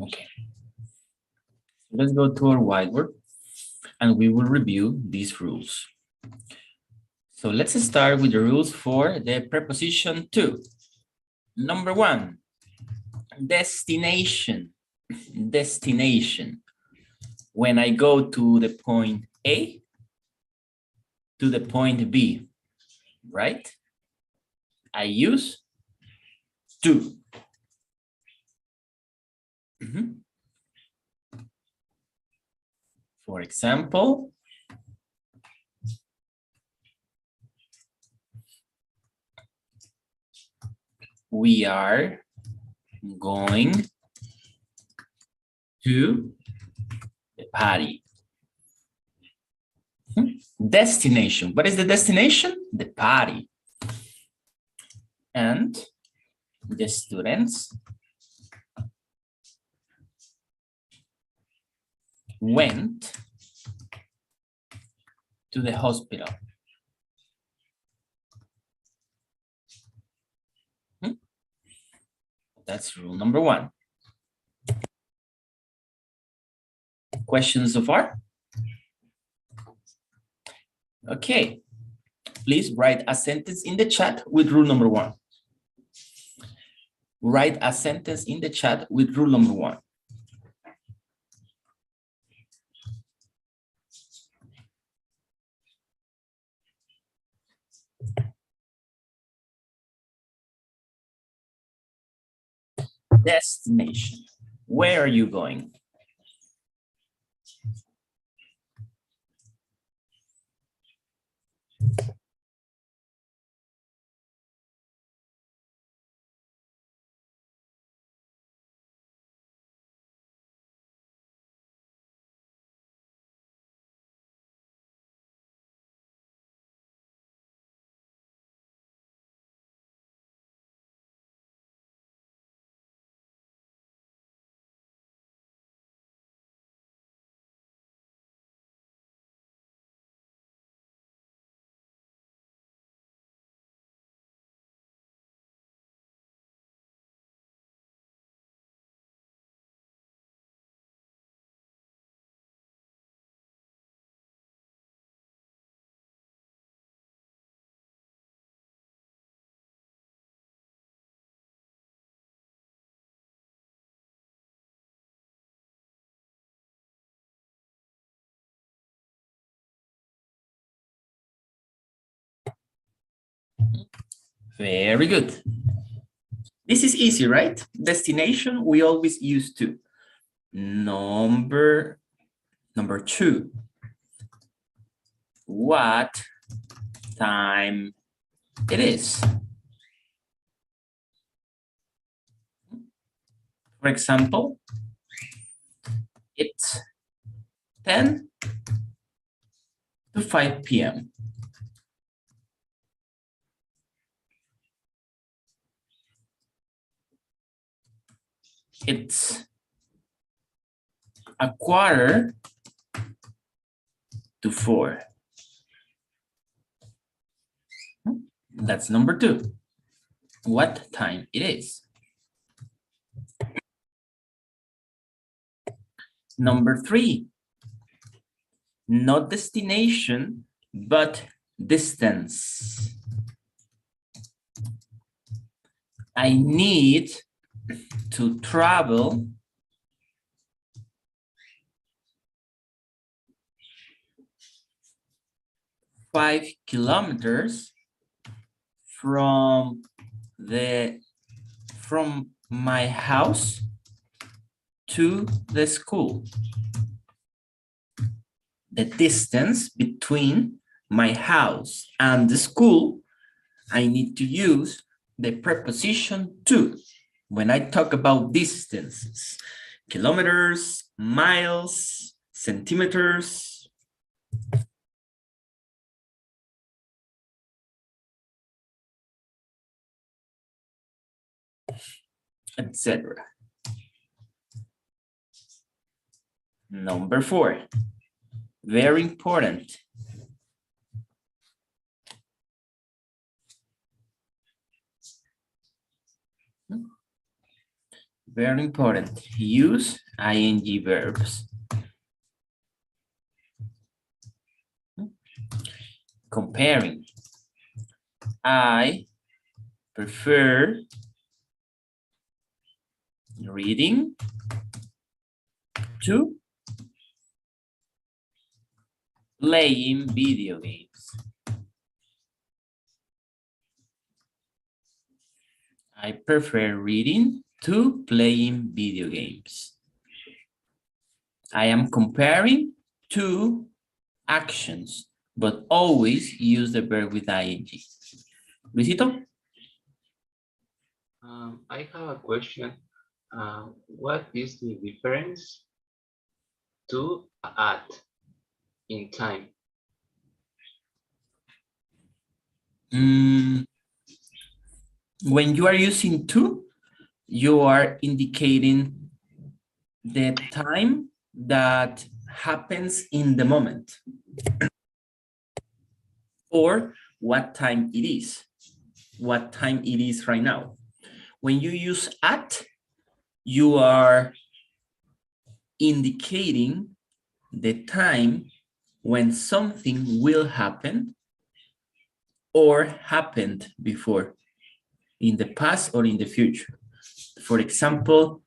Okay. Let's go to our whiteboard and we will review these rules. So let's start with the rules for the preposition to. Number 1, destination. Destination. When I go to the point A to the point B, right? I use to. For example, we are going to the party. Destination. What is the destination? The party. And the students went to the hospital. That's rule number 1. Questions so far? Okay. Please write a sentence in the chat with rule number 1. Write a sentence in the chat with rule number 1. Destination. Where are you going? Very good. This is easy, right? Destination, we always use to. Number 2. What time it is? For example, it's 10 to 5 p.m. It's a quarter to 4. That's number 2. What time it is? Number 3. Not destination, but distance. I need to travel 5 kilometers from my house to the school. The distance between my house and the school, I need to use the preposition to when I talk about distances. Kilometers, miles, centimeters. Etc. Number 4, very important. Very important. Use ing verbs. Comparing. I prefer reading to playing video games. I prefer reading to playing video games. I am comparing two actions, but always use the verb with ing. Luisito? I have a question. What is the difference to add in time? When you are using to, you are indicating the time that happens in the moment or what time it is right now. When you use at, you are indicating the time when something will happen or happened before, in the past or in the future. For example,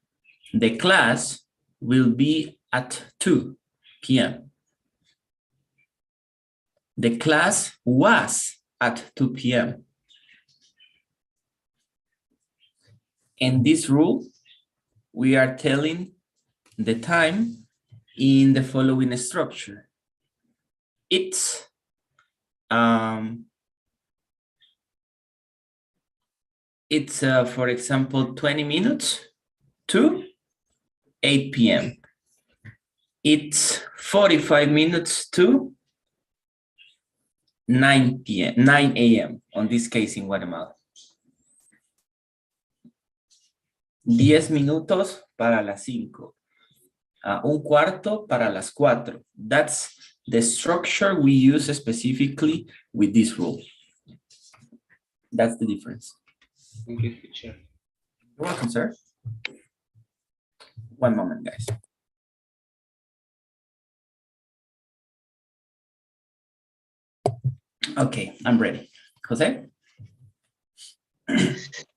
the class will be at 2 p.m. The class was at 2 p.m. In this rule, we are telling the time in the following structure. It's for example, 20 minutes to 8 p.m. It's 45 minutes to 9 a.m. on this case in Guatemala. 10 minutos para las 5. Un cuarto para las 4. That's the structure we use specifically with this rule. That's the difference. Thank you, teacher. You're welcome, sir. One moment, guys. Okay, I'm ready. Jose?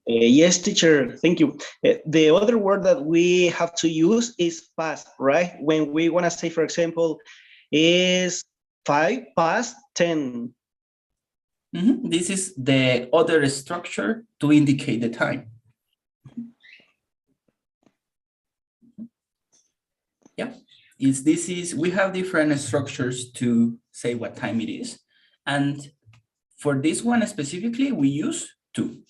Yes, teacher, thank you. The other word that we have to use is past, right? When we want to say, for example, is 5 past 10. This is the other structure to indicate the time. Yeah, we have different structures to say what time it is. And for this one specifically, we use 2.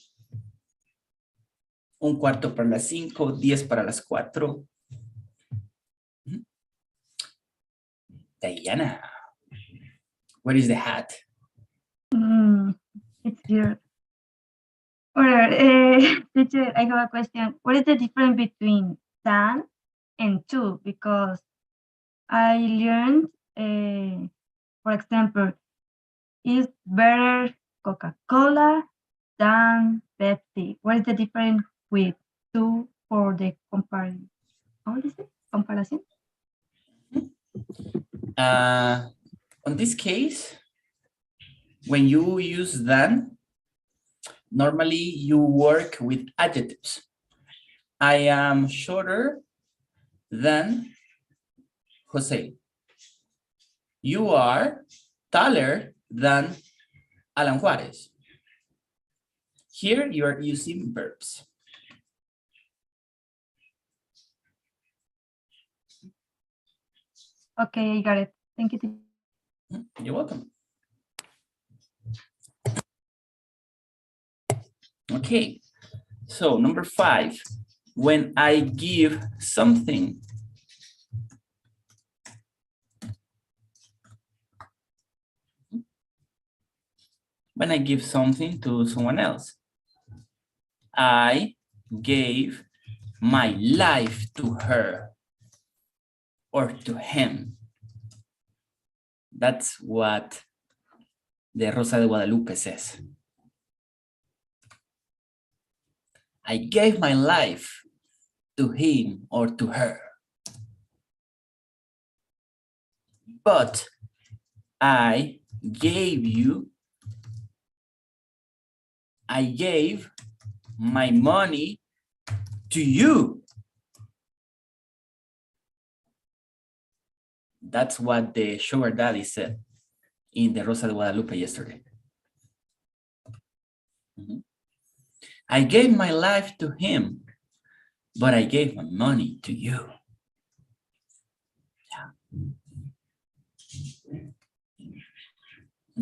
Un cuarto para las 5, 10 para las 4. Diana, where is the hat? It's here. Alright, teacher, I have a question. What is the difference between than and to? Because I learned, for example, is better Coca-Cola than Pepsi. What is the difference with to for the comparison? How is it? Comparison? On this case, when you use than, normally you work with adjectives. I am shorter than Jose. You are taller than Alan Juarez. Here you are using verbs. Okay, I got it. Thank you. You're welcome. Okay, so number 5, when I give something. When I give something to someone else. I gave my life to her or to him. That's what the Rosa de Guadalupe says. I gave my life to him or to her. But I gave my money to you. That's what the sugar daddy said in the Rosa de Guadalupe yesterday. I gave my life to him, but I gave my money to you. Yeah.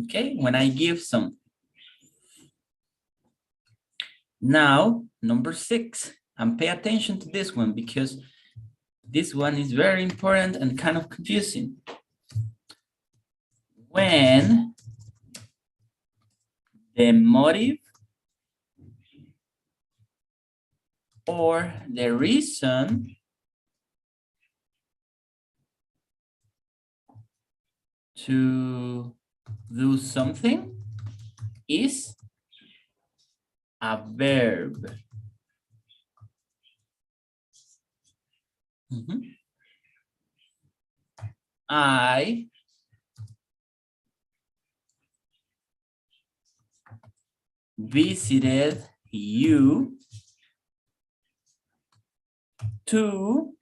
Okay, when I give something. Now, number 6, and pay attention to this one because this one is very important and kind of confusing. When the motive or the reason to do something is a verb. I visited you to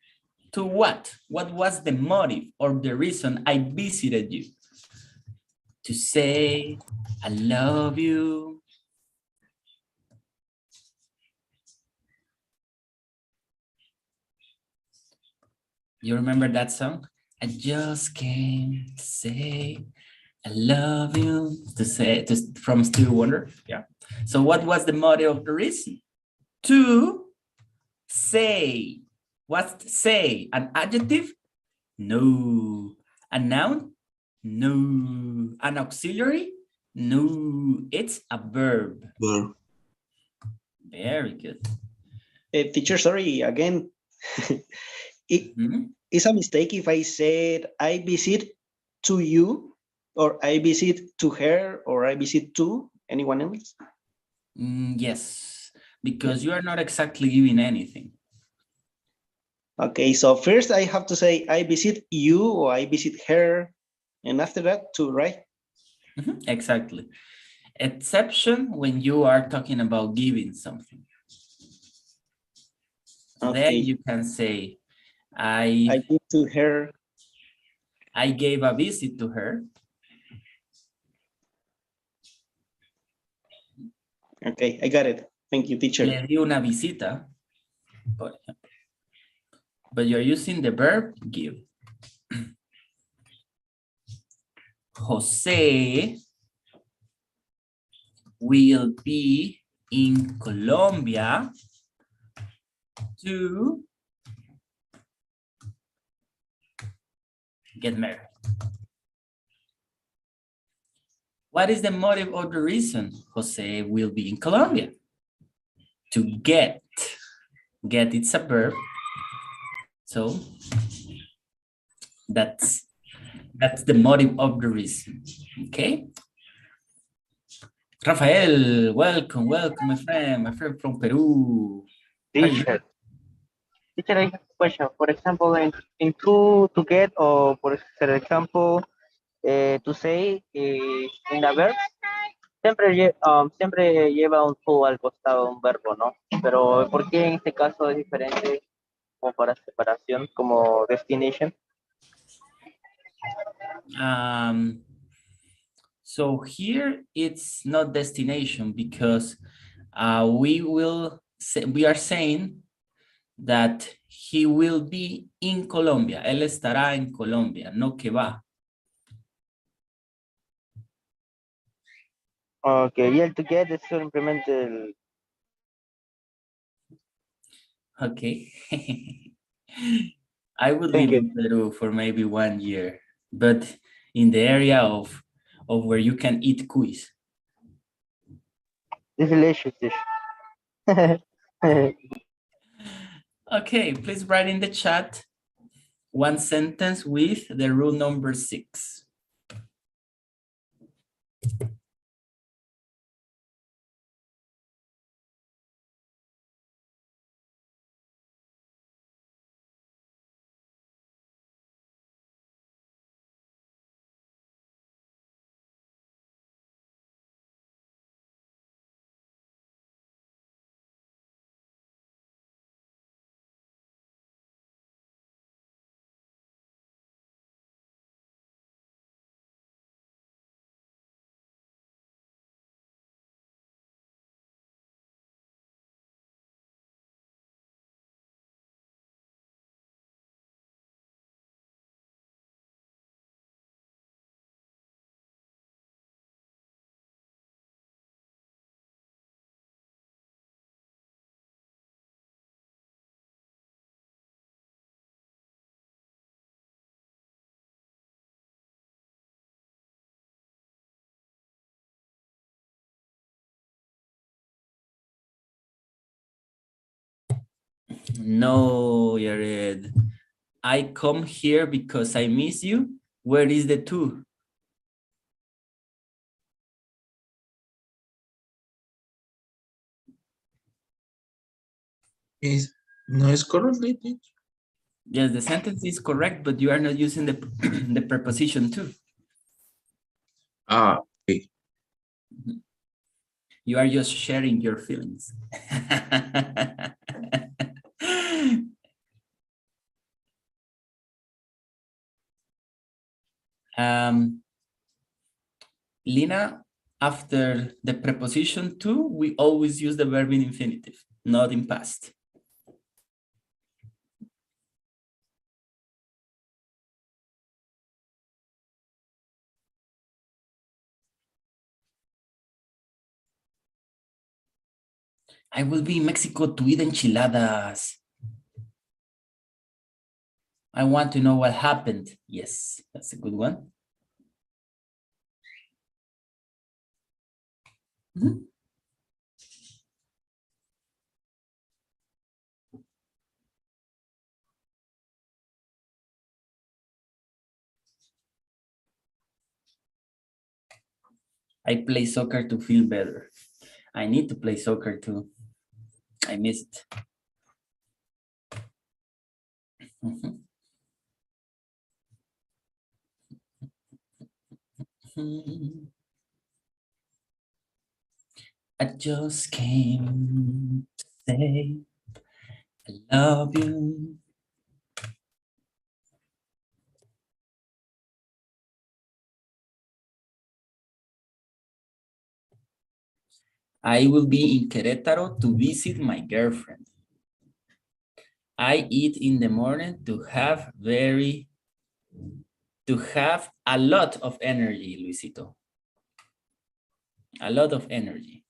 what? What was the motive or the reason I visited you? To say, I love you. You remember that song? I just came to say, I love you. From Stevie Wonder. Yeah. So what was the motive of the reason? To say. What's say? An adjective? No. A noun? No. An auxiliary? No. It's a verb. Verb. Very good. Teacher, sorry, again. It's a mistake if I said I visit to you, or I visit to her, or I visit to anyone else. Yes, because you are not exactly giving anything. Okay, so first I have to say I visit you or I visit her, and after that to, right? Exactly. Exception when you are talking about giving something. Okay. Then you can say, I give to her. I gave a visit to her. Okay, I got it. Thank you, teacher. Le di una visita, por ejemplo. But you're using the verb give. Jose will be in Colombia to get married. What is the motive or the reason Jose will be in Colombia? To get. Get, it's a verb. So that's the motive of the reason. Okay. Rafael, welcome, my friend from Peru. Teacher, I have a question. For example, in to get, or for example, to say in a verb, siempre lleva un to al costado un verbo, ¿no? Pero ¿por qué en este caso es diferente como para separación, como destination? So here it's not destination because we are saying that he will be in Colombia. Él estará en Colombia, no que va. Okay, y el to get es simplemente el... Okay. I would live in Peru for maybe 1 year, but in the area of where you can eat cuis. It's delicious. Okay, please write in the chat one sentence with the rule number 6. No, Jared. I come here because I miss you. Where is the to? No es correctly, teacher. Yes, the sentence is correct, but you are not using the, the preposition to. Ah, okay. You are just sharing your feelings. Lina, after the preposition to, we always use the verb in infinitive, not in past. I will be in Mexico to eat enchiladas. I want to know what happened. Yes, that's a good one. Mhm. I play soccer to feel better. I need to play soccer too. I miss it. Mhm. I just came to say I love you. I will be in Querétaro to visit my girlfriend. I eat in the morning to have a lot of energy, Luisito. A lot of energy.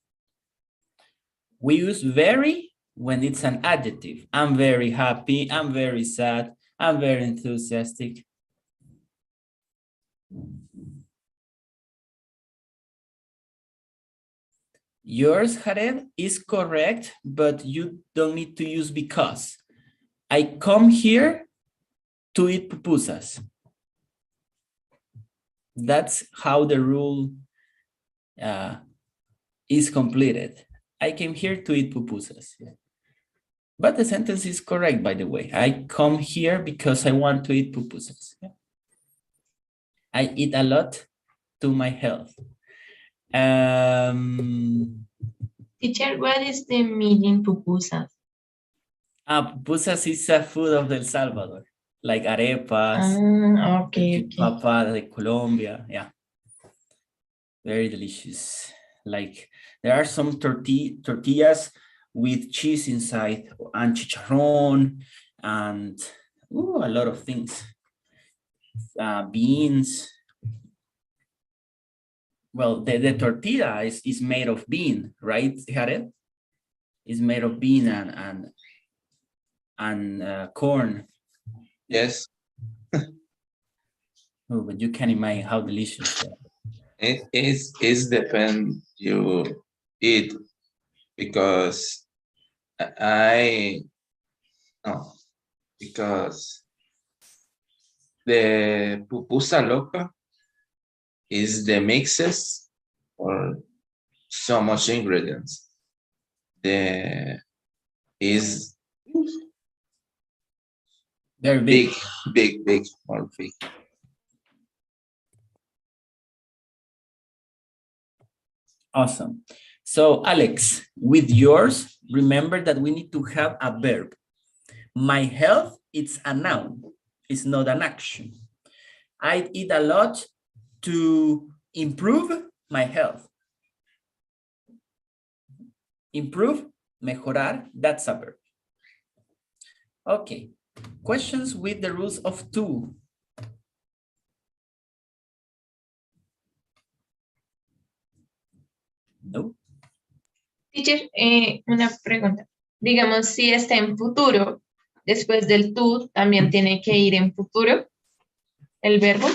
We use very when it's an adjective. I'm very happy, I'm very sad, I'm very enthusiastic. Yours, Jared, is correct, but you don't need to use because. I come here to eat pupusas. That's how the rule is completed. I came here to eat pupusas. But the sentence is correct, by the way. I come here because I want to eat pupusas. I eat a lot to my health. Teacher, what is the meaning pupusas? Pupusas is a food of El Salvador, like arepas, Okay. papa de Colombia. Yeah, very delicious. Like there are some tortillas with cheese inside and chicharrón and a lot of things. Beans. Well, the tortilla is made of bean, right, Jared? It's made of bean and corn. Yes, Oh, but you can imagine how delicious that. it's depend you eat because no, because the pupusa loca is the mixes or so much ingredients. The is Very big. big, more big. Awesome. So Alex, with yours, remember that we need to have a verb. My health, it's a noun. It's not an action. I eat a lot to improve my health. Improve, mejorar, that's a verb. Okay, questions with the rules of to. No. Teacher, una pregunta. Digamos, si está en futuro, después del tú, también tiene que ir en futuro el verbo.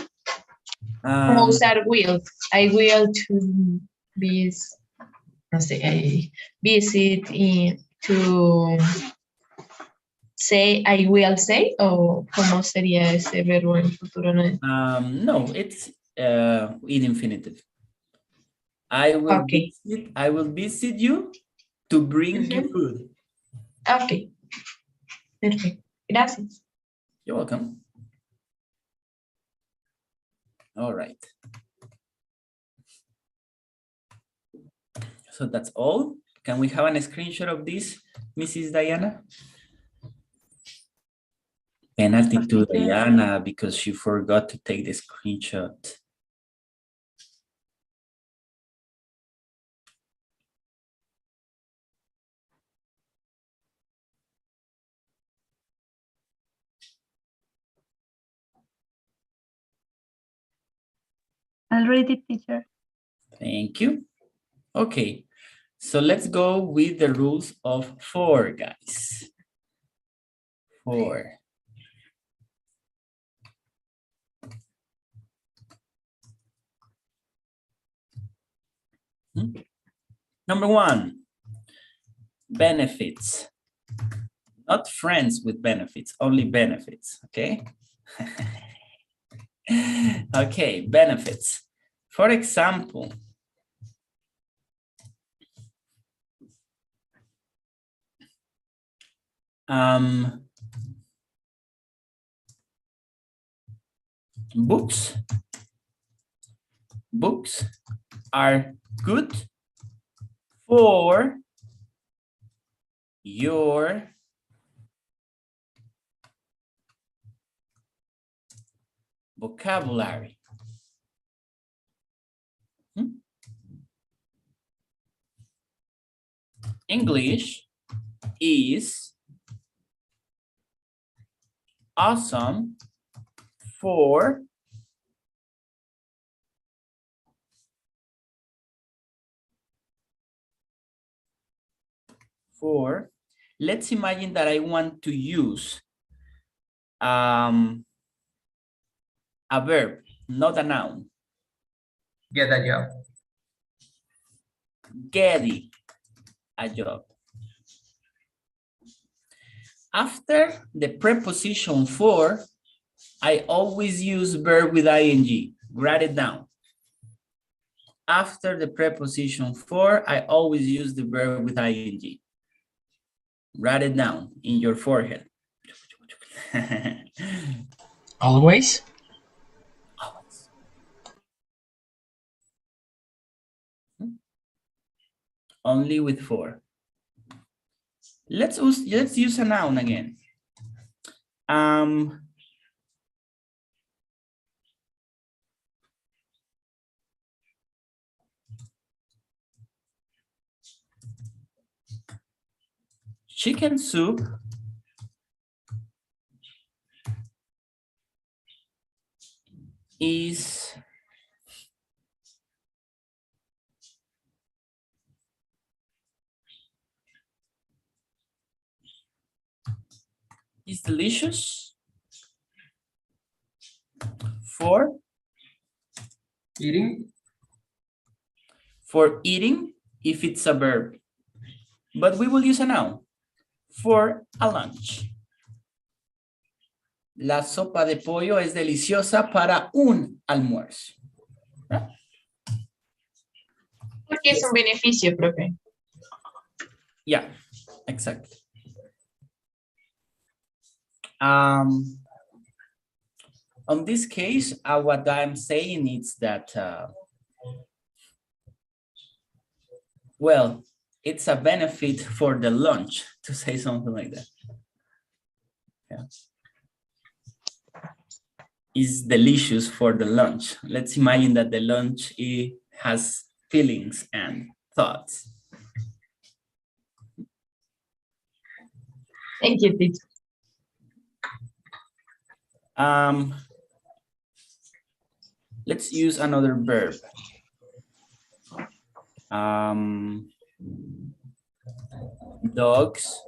Como usar will. I will to no sé, I visit to say, I will say, o cómo sería ese verbo en futuro? No? No, it's in infinitive. I Okay. will visit you to bring you food. Ok. Perfecto. Gracias. You're welcome. All right. So that's all. Can we have a screenshot of this, Mrs. Diana? Penalty to Diana because she forgot to take the screenshot. Already, teacher. Thank you. Okay, so let's go with the rules of 4, guys. 4. Number 1, benefits. Not friends with benefits, only benefits, okay? Okay, benefits. For example, books are good for your vocabulary. English is awesome for let's imagine that I want to use a verb, not a noun. Get a job. Getting a job. After the preposition for, I always use verb with ing. Write it down. After the preposition for, I always use the verb with ing. Write it down in your forehead. Always? Always. Only with for. Let's use a noun again. Chicken soup is delicious for Eating? For eating if it's a verb, but we will use a noun. For a lunch. La sopa de pollo es deliciosa para un almuerzo. Porque es un beneficio, profe. Yeah, exactly. On this case, what I'm saying is that, well, it's a benefit for the lunch, to say something like that. Yeah. Is delicious for the lunch. Let's imagine that the lunch has feelings and thoughts. Thank you, teacher. Let's use another verb. Dogs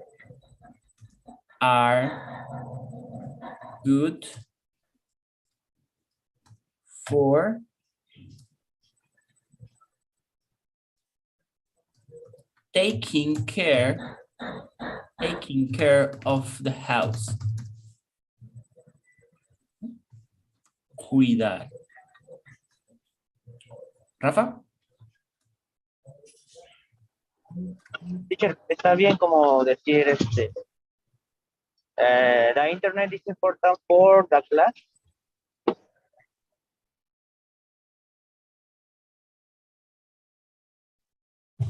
are good for taking care Taking care of the house. Cuidar. Rafa? Teacher, está bien como decir the internet is important for the class.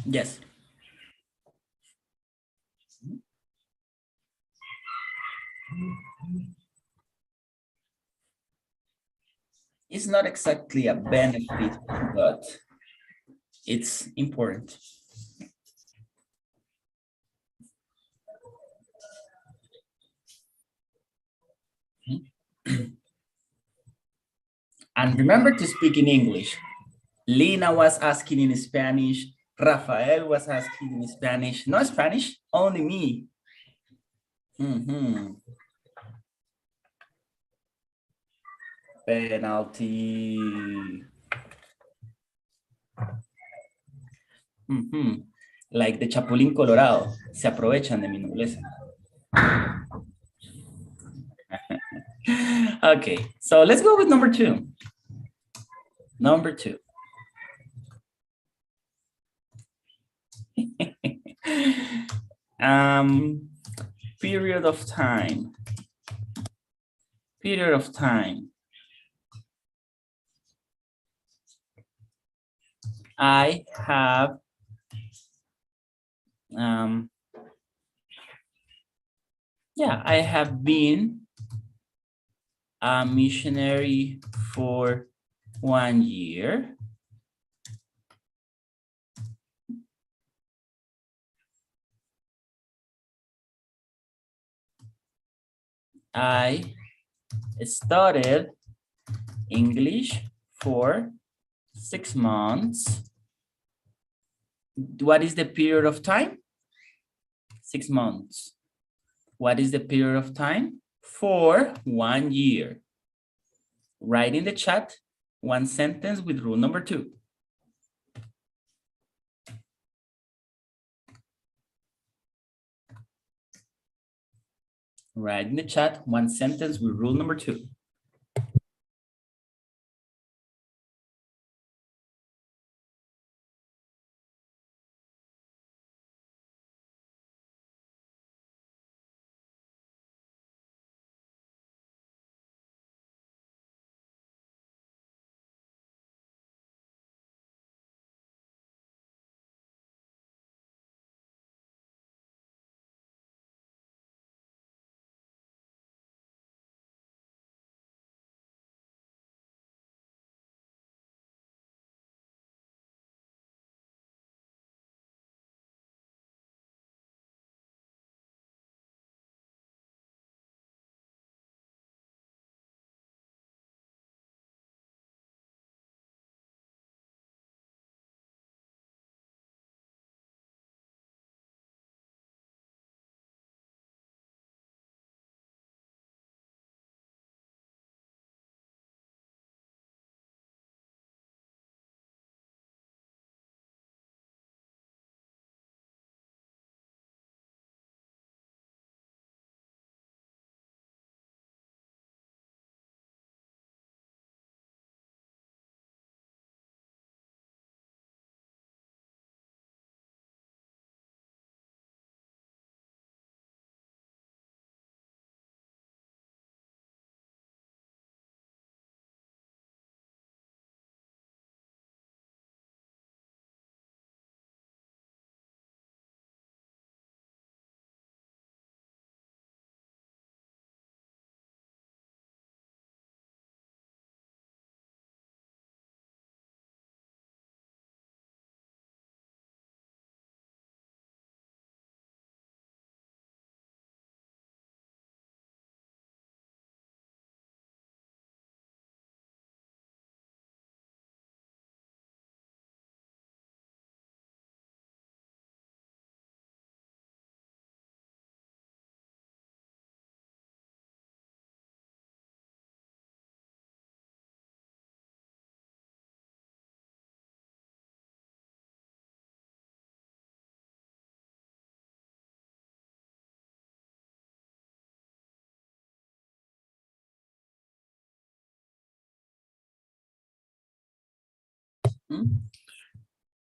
Yes. It's not exactly a benefit, but it's important. And remember to speak in English. Lina was asking in Spanish. Rafael was asking in Spanish. No Spanish, only me. Penalty. Like the Chapulín Colorado. Se aprovechan de mi nobleza. Okay, so let's go with number 2. Number 2. Period of time. Period of time. I have I have been a missionary for 1 year. I studied English for 6 months. What is the period of time? 6 months. What is the period of time? For 1 year. Write in the chat one sentence with rule number 2. Write in the chat one sentence with rule number 2.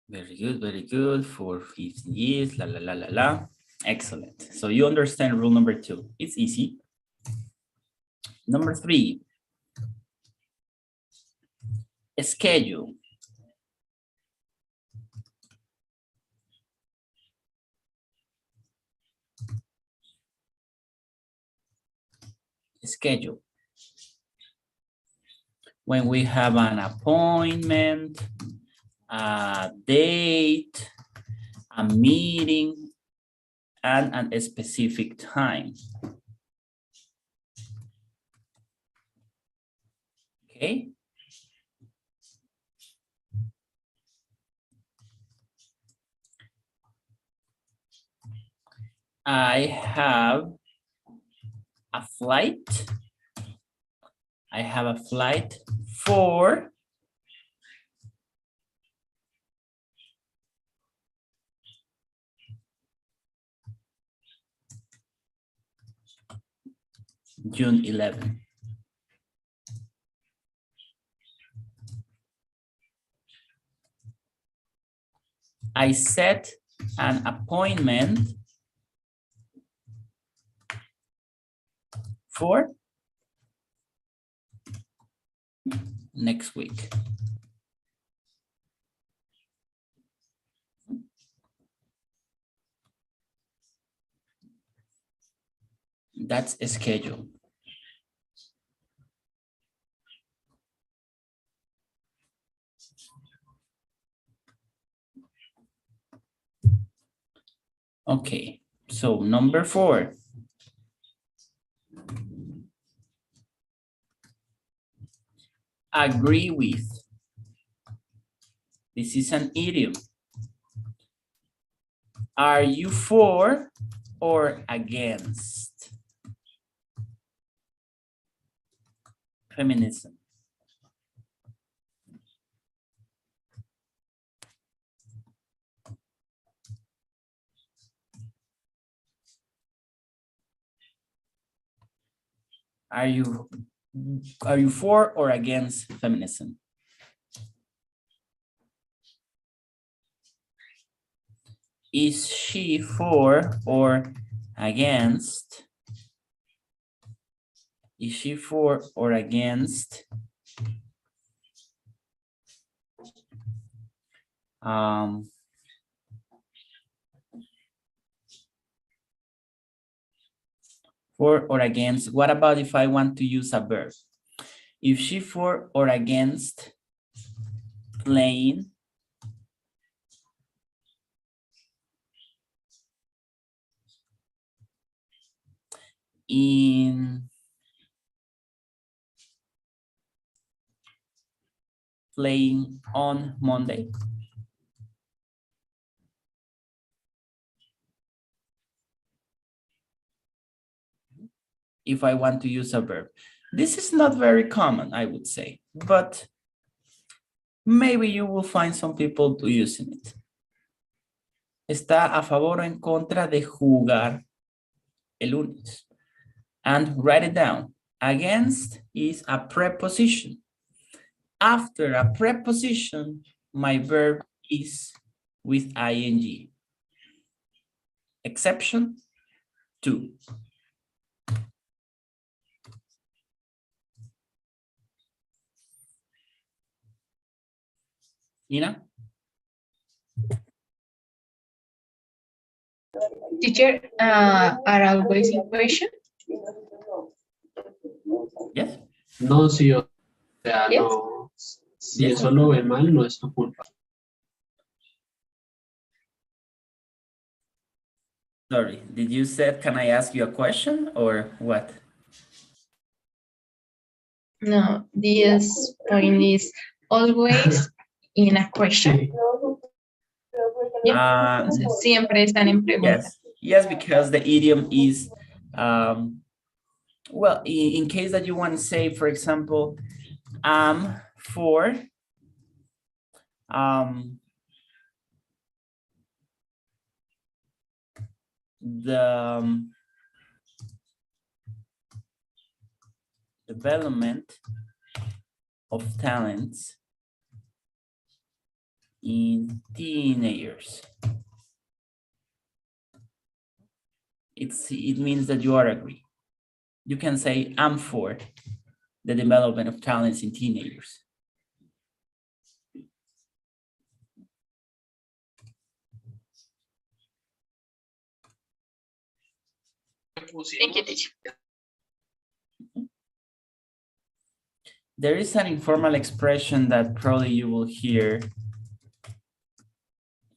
Very good, very good. For 15 years, la la la la la. Excellent. So you understand rule number 2. It's easy. Number 3. Schedule. Schedule. When we have an appointment, a date, a meeting, and a specific time. Okay. I have a flight. I have a flight for June 11. I set an appointment for next week. That's a schedule. Okay, so number 4. Agree with. This is an idiom. Are you for or against feminism? Are you for or against feminism? Is she for or against? Is she for or against for or against? What about if I want to use a verb? If she for or against playing on Monday. If I want to use a verb. This is not very common, I would say, but maybe you will find some people using it. Está a favor o en contra de jugar el lunes. And write it down. Against is a preposition. After a preposition, my verb is with ing. Exception, to. Nina? Teacher, are always in question? Yes. No, si, o sea, Yes. no, si Yes. eso lo ve mal, no es tu culpa. Sorry, did you say, can I ask you a question or what? No, this point is always in a question. Yeah. Siempre están en pregunta. Yes, because the idiom is, well, in case that you want to say, for example, I'm for, the development of talents in teenagers. It means that you are agree. You can say, I'm for the development of talents in teenagers. Thank you, teacher. There is an informal expression that probably you will hear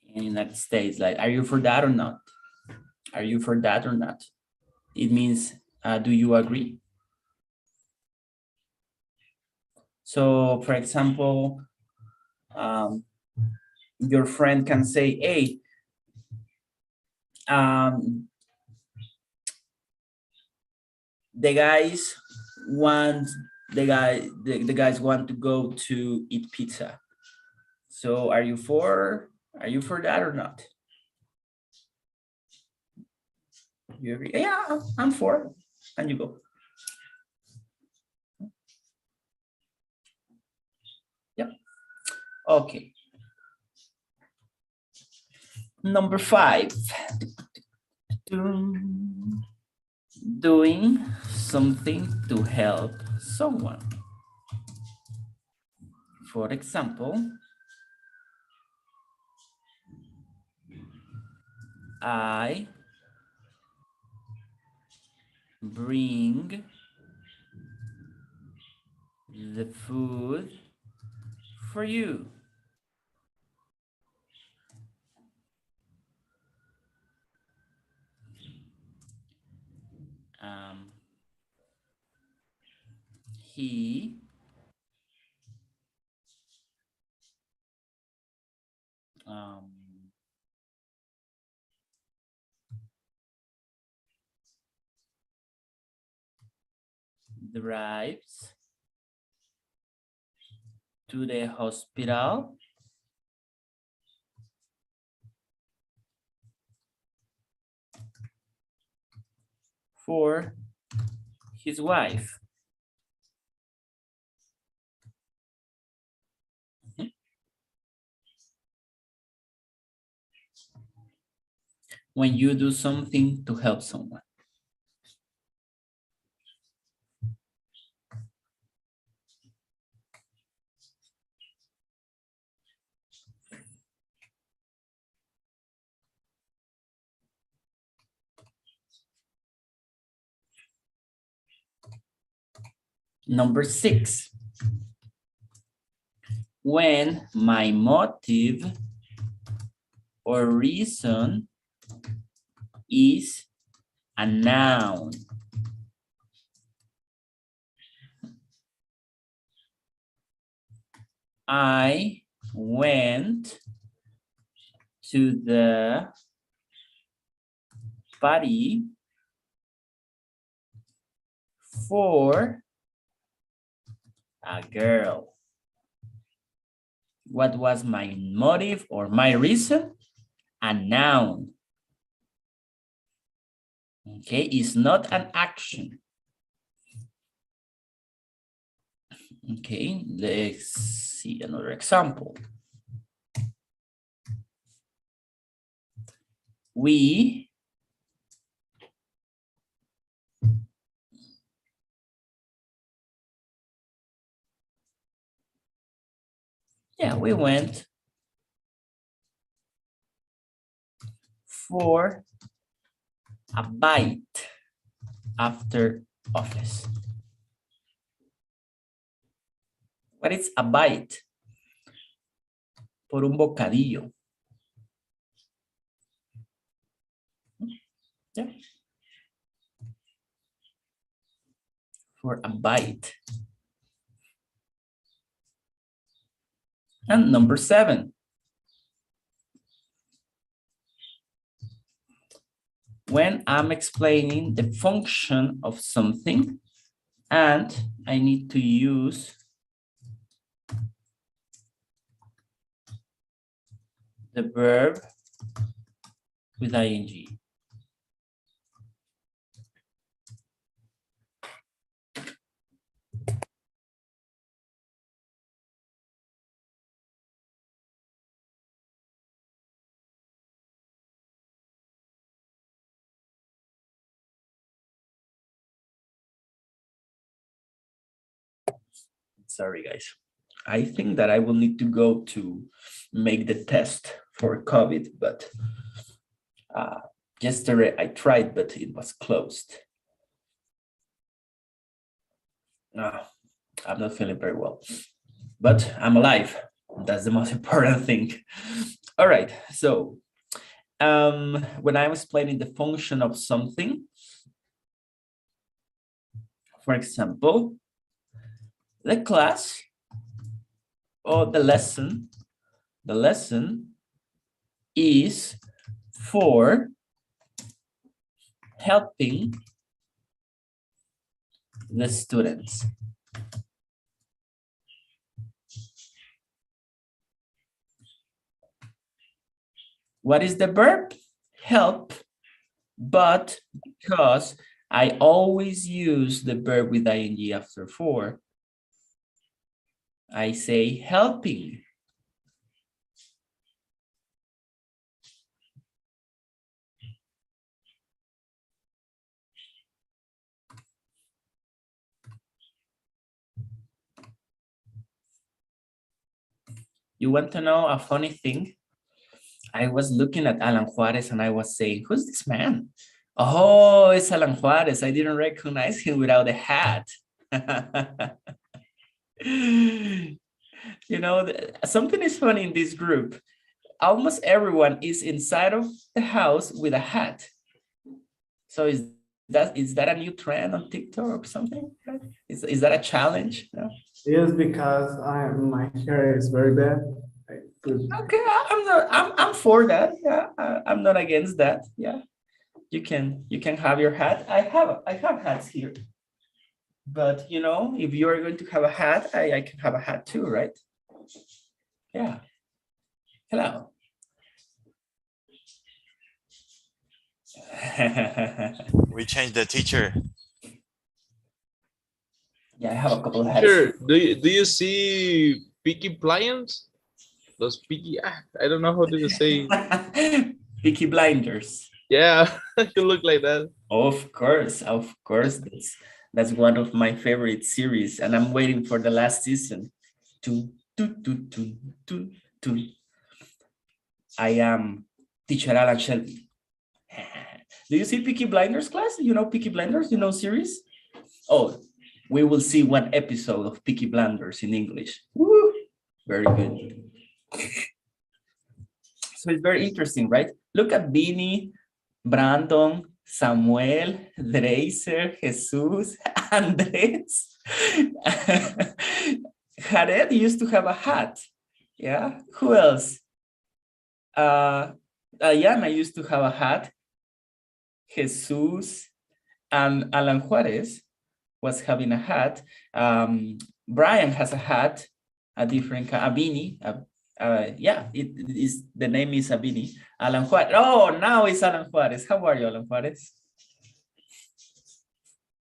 in the United States, like, are you for that or not? Are you for that or not? It means, do you agree? So, for example, your friend can say, hey, the guys want the guys want to go to eat pizza. So are you for that or not? You agree? Yeah, I'm for. And you go. Yep. Okay. Number 5. Doing something to help someone. For example, I bring the food for you. He drives to the hospital for his wife. When you do something to help someone. Number 6. When my motive or reason is a noun. I went to the party for a girl. What was my motive or my reason? A noun. Okay, it's not an action. Okay, let's see another example. We went for a bite after office. What is a bite? Por un bocadillo. Yeah. For a bite. And number 7. When I'm explaining the function of something and I need to use the verb with ing. Sorry, guys. I think that I will need to go to make the test for COVID, but yesterday I tried, but it was closed. I'm not feeling very well, but I'm alive. That's the most important thing. All right, so when I was explaining the function of something, for example, the class or the lesson is for helping the students. What is the verb? Help, but because I always use the verb with ing after for, I say helping. You want to know a funny thing? I was looking at Alan Juarez and I was saying, who's this man? Oh, it's Alan Juarez. I didn't recognize him without a hat. You know, something is funny in this group. Almost everyone is inside of the house with a hat. So is that a new trend on TikTok or something? Is that a challenge? No? Yes, because my hair is very bad. Okay, I'm for that. Yeah, I'm not against that. Yeah, you can have your hat. I have hats here. But you know, if you are going to have a hat, I can have a hat too, right? Yeah. Hello. We changed the teacher. Yeah, I have a couple of hats. Sure. Do you see Peaky Blinders? Those Peaky, I don't know how to say. Peaky Blinders. Yeah, you look like that. Of course. That's one of my favorite series, and I'm waiting for the last season. I am teacher Alan Shelby. Do you see Peaky Blinders, class? You know Peaky Blinders? You know series? Oh, we will see one episode of Peaky Blinders in English. Woo! Very good. So it's very interesting, right? Look at Vinny, Brandon, Samuel, Dreiser, Jesus, Andres. Jared used to have a hat. Yeah. Who else? Diana used to have a hat. Jesus and Alan Juarez was having a hat. Brian has a hat, a different kind, a beanie. Yeah, it is, the name is a beanie. Alan Juarez. Oh, now it's Alan Juarez. How are you, Alan Juarez?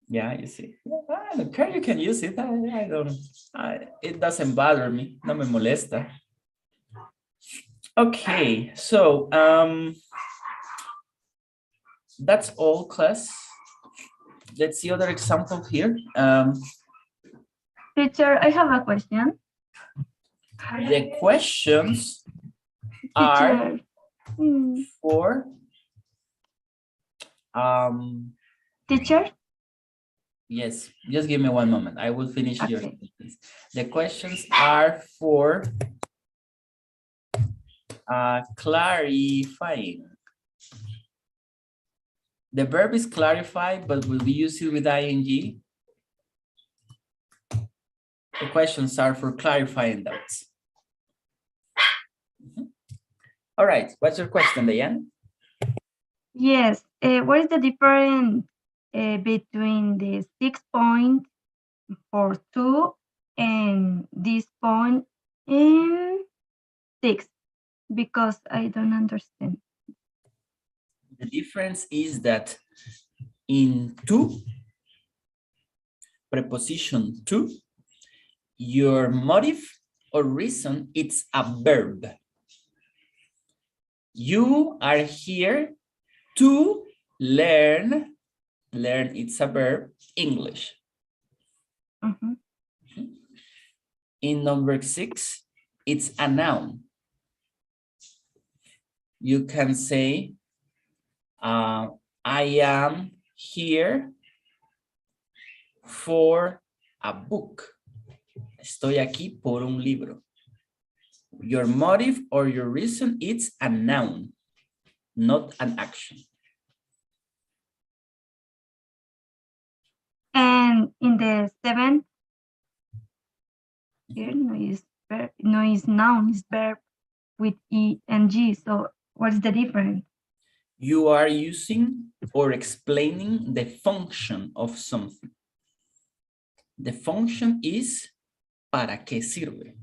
Yeah, you see. I don't care, you can use it. I don't, it doesn't bother me. No me molesta. Okay, so that's all, class. Let's see other examples here. Teacher, I have a question. The questions are for teacher. Yes, just give me one moment. I will finish your sentence. The questions are for clarifying. The verb is clarify, but will we use it with ing? The questions are for clarifying doubts. All right, what's your question, Diane? Yes, what is the difference between the 6.42 and this point in 6? Because I don't understand. The difference is that in to, preposition to, your motive or reason, it's a verb. You are here to learn, it's a verb, English. In number 6, it's a noun. You can say, I am here for a book. Estoy aquí por un libro. Your motive or your reason, it's a noun, not an action. And in the 7th, here no is verb, no is noun, is verb with ing. So what's the difference? You are using or explaining the function of something. The function is para qué sirve.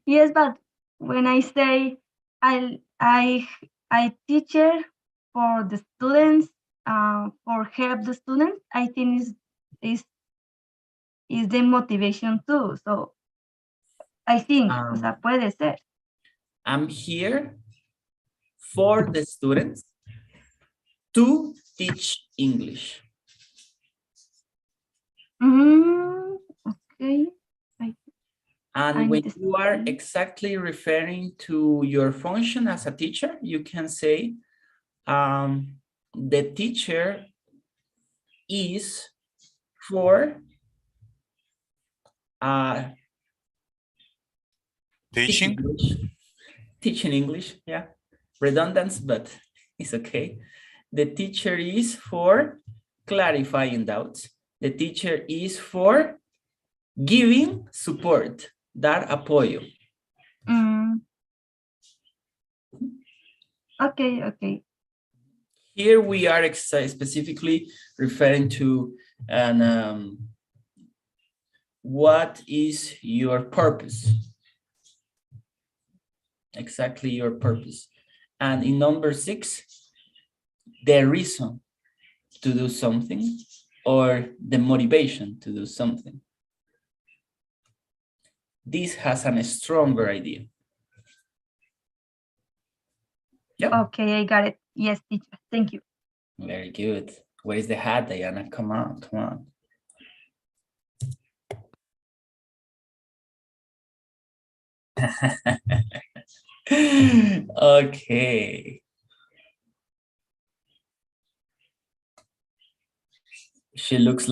Yes, but when I say I teacher for the students, for help the students, I think is the motivation too. So I think, o sea, puede ser. I'm here for the students to teach English. Okay. And when you are exactly referring to your function as a teacher, you can say, the teacher is for Teaching? Teaching English, yeah. Redundant, but it's okay. The teacher is for clarifying doubts. The teacher is for giving support, dar apoyo. Okay, okay. Here we are specifically referring to what is your purpose? Exactly your purpose. And in number 6, the reason to do something or the motivation to do something. This has a stronger idea. Yep. Okay, I got it. Yes, teacher. Thank you. Very good. Where is the hat, Diana? Come on, come on. Okay. She looks like